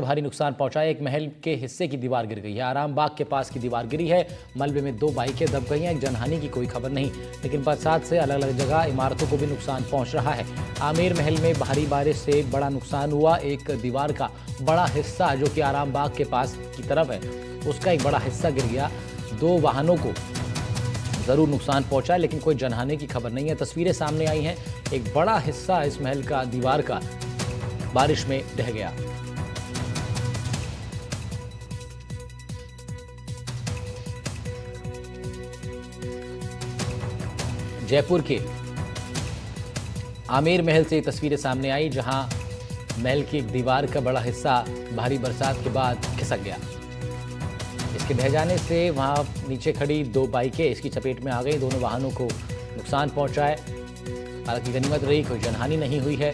भारी नुकसान पहुंचा है। एक महल के हिस्से की दीवार गिर गई है। आराम बाग के पास की दीवार गिरी है। मलबे में 2 बाइकें दब गई हैं। जनहानि की कोई खबर नहीं, लेकिन बरसात से अलग अलग जगह इमारतों को भी नुकसान पहुंच रहा है। आमेर महल में भारी बारिश से बड़ा नुकसान हुआ। एक दीवार का बड़ा हिस्सा जो कि आराम बाग के पास की तरफ है, उसका एक बड़ा हिस्सा गिर गया। 2 वाहनों को जरूर नुकसान पहुंचा है, लेकिन कोई जनहानि की खबर नहीं है। तस्वीरें सामने आई हैं। एक बड़ा हिस्सा इस महल का दीवार का बारिश में ढह गया। जयपुर के आमेर महल से तस्वीरें सामने आई, जहां महल की एक दीवार का बड़ा हिस्सा भारी बरसात के बाद खिसक गया। इसके ढह जाने से वहां नीचे खड़ी 2 बाइकें इसकी चपेट में आ गई। दोनों वाहनों को नुकसान पहुंचा है। हालांकि गनीमत रही, कोई जनहानि नहीं हुई है।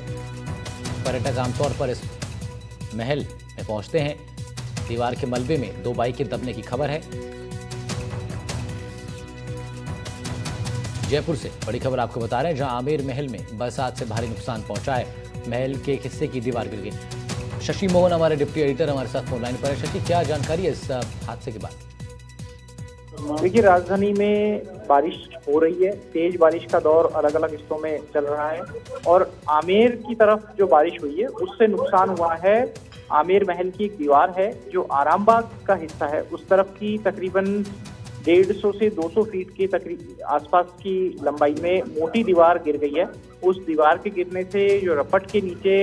पर्यटक आमतौर पर इस महल में पहुंचते हैं। दीवार के मलबे में 2 बाइकें दबने की खबर है। जयपुर से बड़ी खबर आपको बता रहे हैं, जहां आमेर महल में बरसात से भारी नुकसान पहुंचा है। महल के एक हिस्से की दीवार गिर गई। शशि मोहन हमारे डिप्टी एडिटर हमारे साथ फोन लाइन पर है। शशि, क्या जानकारी है इस हादसे के बाद? देखिए, राजधानी में बारिश हो रही है। तेज बारिश का दौर अलग अलग हिस्सों में चल रहा है और आमेर की तरफ जो बारिश हुई है उससे नुकसान हुआ है। आमेर महल की एक दीवार है जो आरामबाग का हिस्सा है, उस तरफ की तकरीबन 150 से 200 फीट के आसपास की लंबाई में मोटी दीवार गिर गई है। उस दीवार के गिरने से जो रपट के नीचे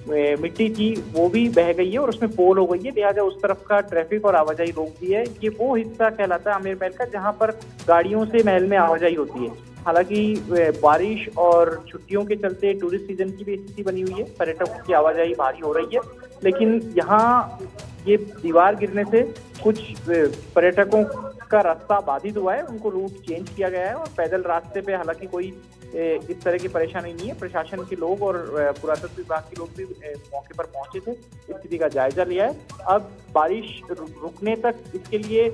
मिट्टी थी वो भी बह गई है और उसमें पोल हो गई है। लिहाजा उस तरफ का ट्रैफिक और आवाजाही रोक दी है। ये वो हिस्सा कहलाता है आमेर महल का जहां पर गाड़ियों से महल में आवाजाही होती है। हालांकि बारिश और छुट्टियों के चलते टूरिस्ट सीजन की भी स्थिति बनी हुई है, पर्यटकों की आवाजाही भारी हो रही है, लेकिन यहाँ ये दीवार गिरने से कुछ पर्यटकों का रास्ता बाधित हुआ है। उनको रूट चेंज किया गया है और पैदल रास्ते पे हालांकि कोई इस तरह की परेशानी नहीं है। प्रशासन के लोग और पुरातत्व विभाग के लोग भी मौके पर पहुंचे थे, स्थिति का जायजा लिया है। अब बारिश रुकने तक इसके लिए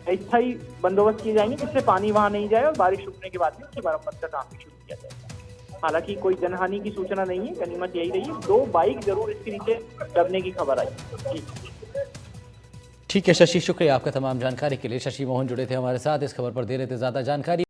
अस्थायी बंदोबस्त किए जाएंगे जिससे पानी वहां नहीं जाए और बारिश रुकने के बाद में उसकी मरम्मत का काम भी शुरू किया जाएगा। हालांकि कोई जनहानि की सूचना नहीं है। गनीमत यही रही है, 2 बाइक जरूर इसके नीचे दबने की खबर आई। ठीक है शशि, शुक्रिया आपका तमाम जानकारी के लिए। शशि मोहन जुड़े थे हमारे साथ, इस खबर पर दे रहे थे ज्यादा जानकारी।